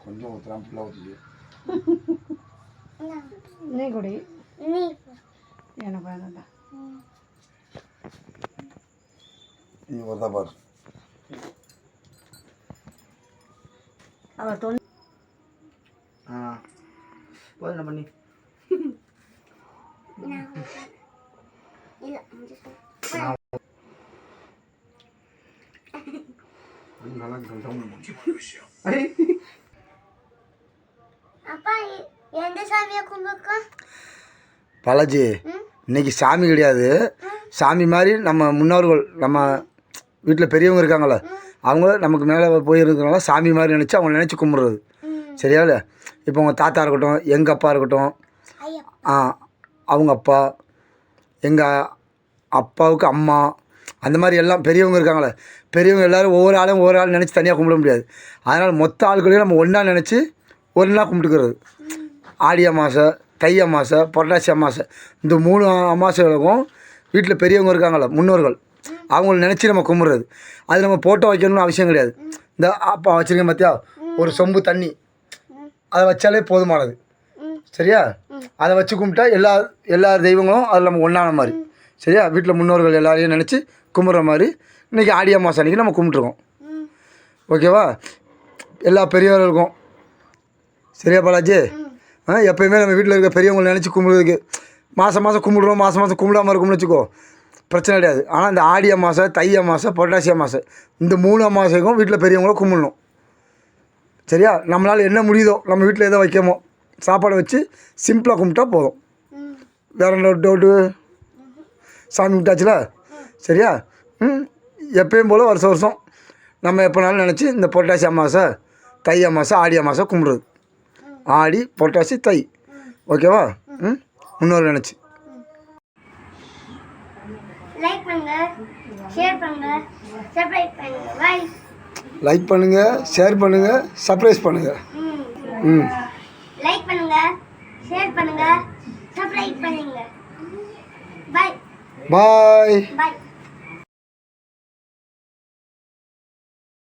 கொஞ்சம் ஊற்றலாம் ஃபுல்லாக ஊற்றிக்கு நீ குடி எனக்கு வேணாம்டா நீ வருதா பாரு அவர் தொண்ணு போதும் பண்ணி பாலாஜி இன்னைக்கு சாமி கிடையாது. சாமி மாதிரி நம்ம முன்னோர்கள் நம்ம வீட்டில் பெரியவங்க இருக்காங்கள அவங்க நமக்கு மேலே போயிருக்கிறனால சாமி மாதிரி நினச்சி அவங்க நினச்சி கும்பிட்றது. சரியா? இப்போ உங்கள் தாத்தா இருக்கட்டும், எங்கள் அப்பா இருக்கட்டும், அவங்க அப்பா, எங்கள் அப்பாவுக்கு அம்மா, அந்த மாதிரி எல்லாம் பெரியவங்க இருக்காங்களே, பெரியவங்க எல்லோரும் ஒவ்வொரு ஆளும் நினச்சி தனியாக கும்பிட முடியாது. அதனால் மொத்த ஆட்களையும் நம்ம ஒன்றா நினச்சி ஒரு நாள் கும்பிட்டுக்கிறது. ஆடி அமாவாசை, தை அமாவாசை, புரட்டாசி அமாவாசை, இந்த 3 அமாவாசைகளுக்கும் வீட்டில் பெரியவங்க இருக்காங்கள முன்னோர்கள் அவங்கள நினச்சி நம்ம கும்பிட்றது. அது நம்ம போட்டோ வைக்கணும்னு அவசியம் கிடையாது. இந்த அப்பா வச்சுருக்கேன் பார்த்தியா, ஒரு சொம்பு தண்ணி அதை வச்சாலே போதுமானது. சரியா? அதை வச்சு கும்பிட்டா எல்லா தெய்வங்களும் அதில் நம்ம ஒன்றான மாதிரி. சரியா? வீட்டில் முன்னோர்கள் எல்லாரையும் நினச்சி கும்பிட்ற மாதிரி இன்றைக்கி ஆடி அமாவாசை அன்றைக்கி நம்ம கும்பிட்ருக்கோம். ஓகேவா? எல்லா பெரியவர்களுக்கும். சரியா பாலாஜி? எப்போயுமே நம்ம வீட்டில் இருக்க பெரியவங்களை நினச்சி கும்பிட்றதுக்கு மாதம் கும்பிடுறோம், மாதம் கும்பிடாமல் இருக்கும்னு வச்சுக்கோ, பிரச்சனை கிடையாது. ஆனால் இந்த ஆடி அமாவாசை, தை அமாவாசை, புரட்டாசி அமாவாசை, இந்த 3 அமாவாசைக்கும் வீட்டில் பெரியவங்கள கும்பிடணும். சரியா? நம்மளால் என்ன முடியுதோ நம்ம வீட்டில் எதோ வைக்கமோ சாப்பாடை வச்சு சிம்பிளாக கும்பிட்டா போதும். வேறு என்ன டவுட்டு? சாமி கும்பிட்டாச்சுல? சரியா? எப்பயும் போல் வருஷம் நம்ம எப்போனாலும் நினச்சி இந்த புரட்டாசி அமாவாசை, தை அமாவாசை, ஆடி அமாவாசை கும்பிட்றது. ஆடி, புரட்டாசி, தை. ஓகேவா? முன்னோர் நினச்சி லைக் பண்ணுங்கள், ஷேர் பண்ணுங்கள், சர்ப்ரைஸ் பண்ணுங்கள். லைக் பண்ணுங்கள், ஷேர் பண்ணுங்கள், சப்ஸ்கிரைப் பண்ணுங்கள். பாய்.